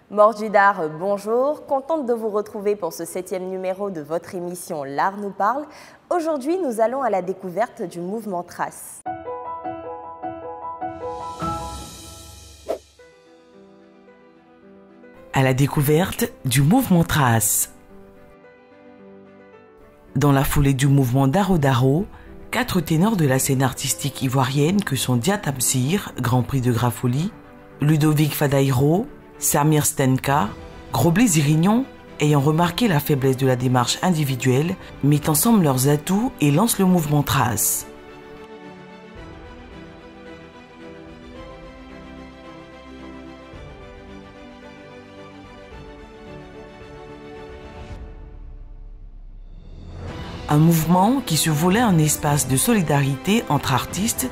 Morjidar, bonjour, contente de vous retrouver pour ce 7e numéro de votre émission L'Art nous parle. Aujourd'hui, nous allons à la découverte du mouvement Trace. À la découverte du mouvement Trace. Dans la foulée du mouvement Daro Daro, 4 ténors de la scène artistique ivoirienne que sont Dia Tamsir, Grand Prix de Grafoli, Ludovic Fadaïro, Samir Stenka, Groblet Zirignon, ayant remarqué la faiblesse de la démarche individuelle, mettent ensemble leurs atouts et lancent le mouvement Trace. Un mouvement qui se voulait un espace de solidarité entre artistes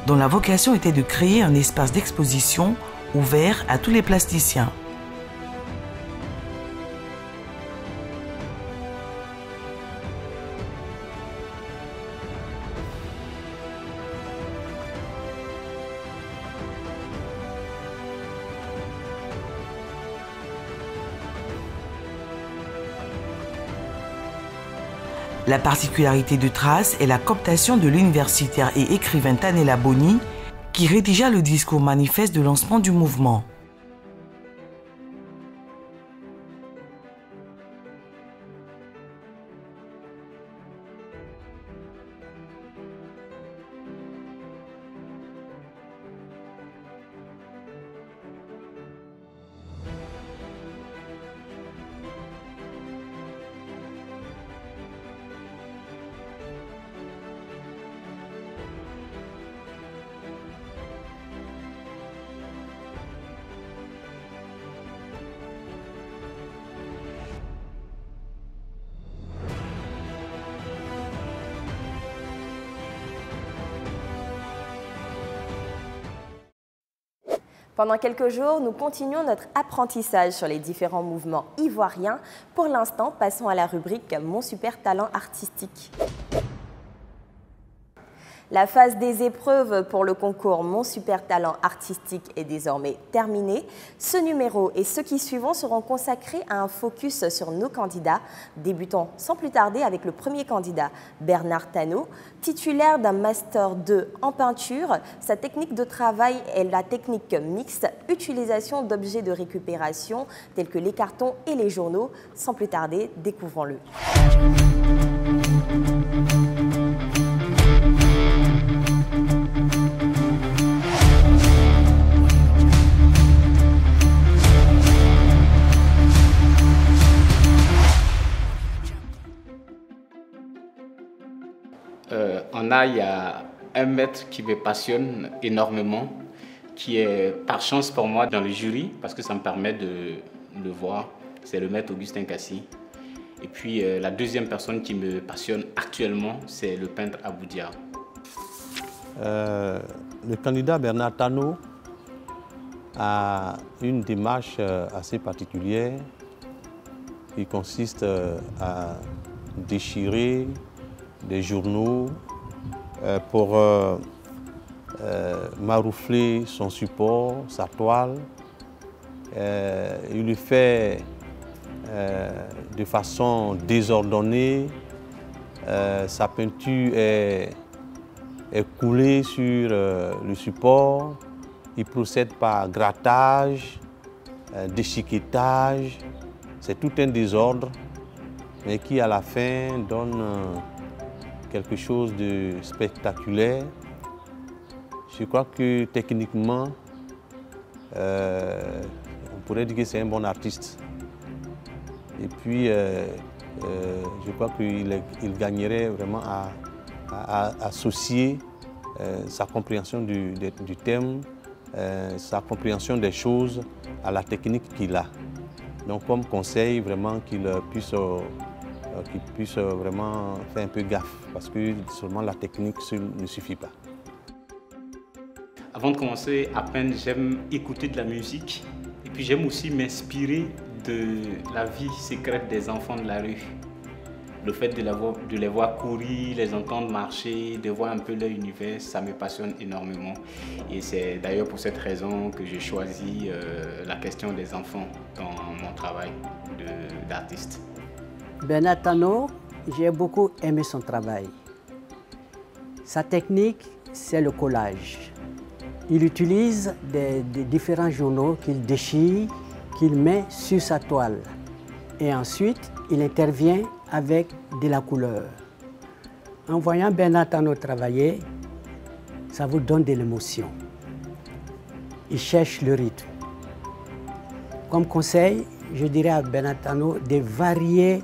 dont la vocation était de créer un espace d'exposition ouvert à tous les plasticiens. La particularité de Trace est la cooptation de l'universitaire et écrivain Tanella Boni, qui rédigea le discours manifeste de lancement du mouvement. Pendant quelques jours, nous continuons notre apprentissage sur les différents mouvements ivoiriens. Pour l'instant, passons à la rubrique « Mon super talent artistique ». La phase des épreuves pour le concours Mon super talent artistique est désormais terminée. Ce numéro et ceux qui suivront seront consacrés à un focus sur nos candidats. Débutons sans plus tarder avec le premier candidat, Bernard Tano, titulaire d'un Master 2 en peinture. Sa technique de travail est la technique mixte, utilisation d'objets de récupération tels que les cartons et les journaux. Sans plus tarder, découvrons-le. Il y a un maître qui me passionne énormément, qui est par chance pour moi dans le jury, parce que ça me permet de le voir, c'est le maître Augustin Kassi. Et puis la deuxième personne qui me passionne actuellement, c'est le peintre Abou Dia. Le candidat Bernard Tano a une démarche assez particulière qui consiste à déchirer des journaux pour maroufler son support, sa toile. Il le fait de façon désordonnée. Sa peinture est coulée sur le support. Il procède par grattage, déchiquetage. C'est tout un désordre, mais qui à la fin donne quelque chose de spectaculaire. Je crois que techniquement, on pourrait dire que c'est un bon artiste. Et puis, je crois qu'il gagnerait vraiment à associer sa compréhension du thème, sa compréhension des choses à la technique qu'il a. Donc, comme conseil, vraiment qu'il puisse vraiment faire un peu gaffe, parce que seulement la technique ne suffit pas. Avant de commencer à peindre, j'aime écouter de la musique et puis j'aime aussi m'inspirer de la vie secrète des enfants de la rue. le fait de les voir courir, les entendre marcher, de voir un peu leur univers, ça me passionne énormément. Et c'est d'ailleurs pour cette raison que j'ai choisi la question des enfants dans mon travail d'artiste. Bernard Tano, j'ai beaucoup aimé son travail. Sa technique, c'est le collage. Il utilise des différents journaux qu'il déchire, qu'il met sur sa toile. Et ensuite, il intervient avec de la couleur. En voyant Bernard Tano travailler, ça vous donne de l'émotion. Il cherche le rythme. Comme conseil, je dirais à Bernard Tano de varier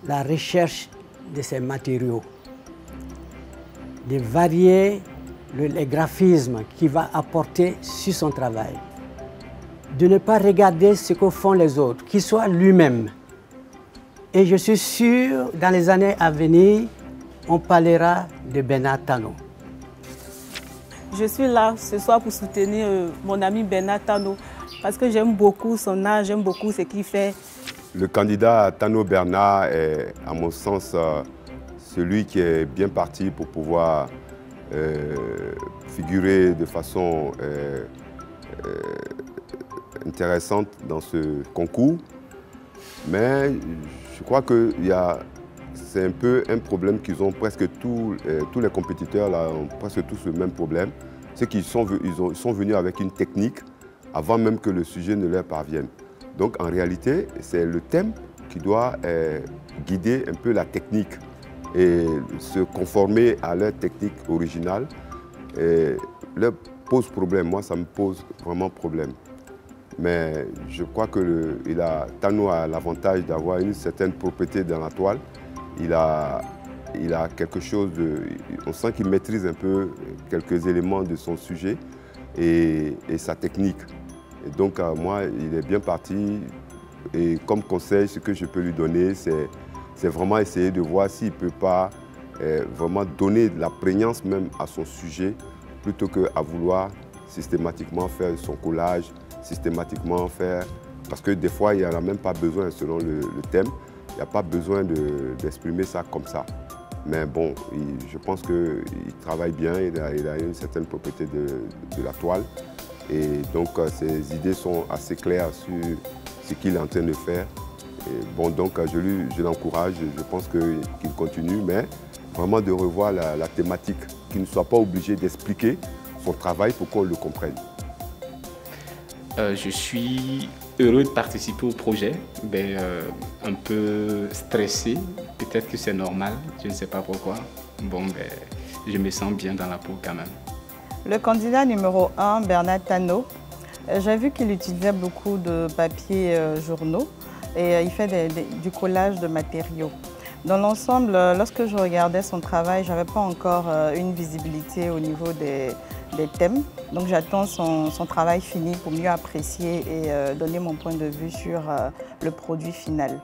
la recherche de ses matériaux, de varier les graphismes qu'il va apporter sur son travail, de ne pas regarder ce que font les autres, qu'il soit lui-même. Et je suis sûr, dans les années à venir, on parlera de Bernard Tano. Je suis là ce soir pour soutenir mon ami Bernard Tano parce que j'aime beaucoup son art, j'aime beaucoup ce qu'il fait. Le candidat Tano Bernard est, à mon sens, celui qui est bien parti pour pouvoir figurer de façon intéressante dans ce concours. Mais je crois que c'est un peu un problème qu'ils ont presque tous les compétiteurs là, ont presque tous le même problème. C'est qu'ils sont venus avec une technique avant même que le sujet ne leur parvienne. Donc en réalité, c'est le thème qui doit guider un peu la technique et se conformer à leur technique originale. Et leur pose problème, moi ça me pose vraiment problème. Mais je crois que Tano a l'avantage d'avoir une certaine propreté dans la toile. Il a quelque chose on sent qu'il maîtrise un peu quelques éléments de son sujet et sa technique. Et donc moi, il est bien parti. Et comme conseil, ce que je peux lui donner, c'est vraiment essayer de voir s'il ne peut pas vraiment donner de la prégnance même à son sujet, plutôt qu'à vouloir systématiquement faire son collage, systématiquement faire... Parce que des fois, il n'y en a même pas besoin, selon le thème, il n'y a pas besoin d'exprimer ça comme ça. Mais bon, je pense qu'il travaille bien, il a une certaine propriété de la toile. Et donc, ses idées sont assez claires sur ce qu'il est en train de faire. Et bon, donc, je l'encourage, je pense qu'il continue, mais vraiment de revoir la thématique, qu'il ne soit pas obligé d'expliquer son travail pour qu'on le comprenne. Je suis heureux de participer au projet, mais un peu stressé. Peut-être que c'est normal, je ne sais pas pourquoi. Bon, je me sens bien dans la peau quand même. Le candidat numéro 1, Bernard Tano, j'ai vu qu'il utilisait beaucoup de papiers journaux et il fait du collage de matériaux. Dans l'ensemble, lorsque je regardais son travail, je n'avais pas encore une visibilité au niveau des thèmes. Donc j'attends son travail fini pour mieux apprécier et donner mon point de vue sur le produit final.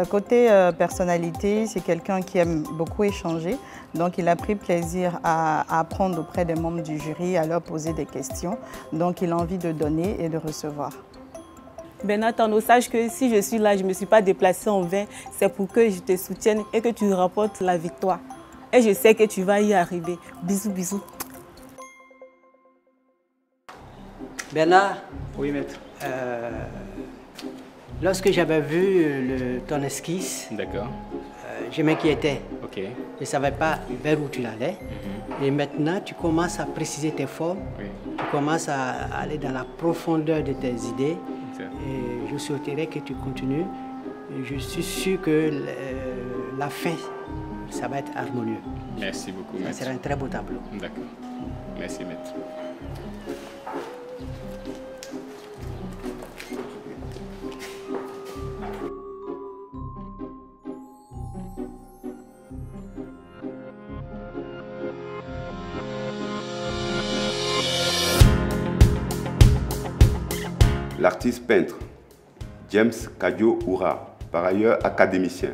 Côté personnalité, c'est quelqu'un qui aime beaucoup échanger. Donc il a pris plaisir à apprendre auprès des membres du jury, à leur poser des questions. Donc il a envie de donner et de recevoir. Bernard Tano, sache que si je suis là, je ne me suis pas déplacée en vain. C'est pour que je te soutienne et que tu remportes la victoire. Et je sais que tu vas y arriver. Bisous, bisous. Bernard, oui, maître. Lorsque j'avais vu ton esquisse, je m'inquiétais. Okay. Je ne savais pas vers où tu allais. Et maintenant, tu commences à préciser tes formes. Oui. Tu commences à aller dans la profondeur de tes idées. Et je souhaiterais que tu continues. Et je suis sûr que la fin, ça va être harmonieux. Merci beaucoup, maître. Ça sera un très beau tableau. D'accord. Merci, maître. L'artiste peintre James Kadio Oura, par ailleurs académicien,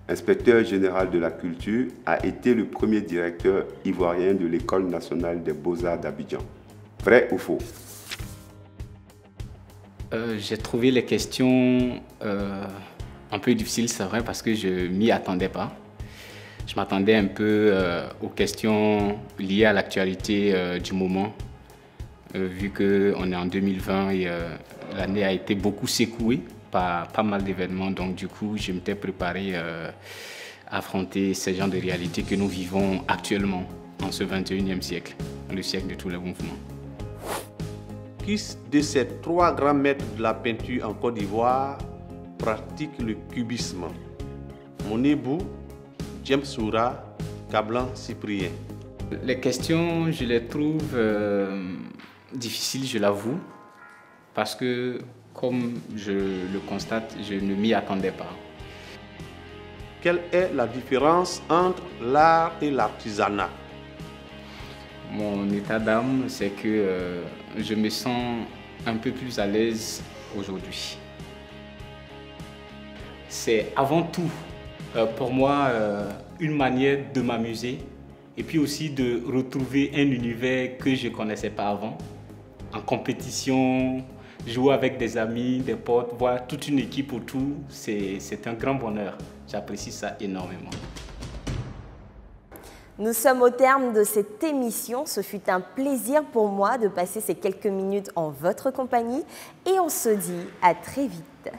inspecteur général de la culture, a été le premier directeur ivoirien de l'École nationale des beaux-arts d'Abidjan. Vrai ou faux? J'ai trouvé les questions Un peu difficile, c'est vrai, parce que je ne m'y attendais pas. Je m'attendais un peu aux questions liées à l'actualité du moment, vu qu'on est en 2020 et l'année a été beaucoup secouée par pas mal d'événements. Donc du coup, je m'étais préparé à affronter ces genres de réalités que nous vivons actuellement en ce 21e siècle, le siècle de tous les mouvements. Qui de ces 3 grands maîtres de la peinture en Côte d'Ivoire pratique le cubisme? Monibou, James Soura, Kablan Cyprien. Les questions, je les trouve difficiles, je l'avoue, parce que, comme je le constate, je ne m'y attendais pas. Quelle est la différence entre l'art et l'artisanat? Mon état d'âme, c'est que je me sens un peu plus à l'aise aujourd'hui. C'est avant tout, pour moi, une manière de m'amuser et puis aussi de retrouver un univers que je ne connaissais pas avant. En compétition, jouer avec des amis, des potes, voir toute une équipe autour, c'est un grand bonheur. J'apprécie ça énormément. Nous sommes au terme de cette émission. Ce fut un plaisir pour moi de passer ces quelques minutes en votre compagnie et on se dit à très vite.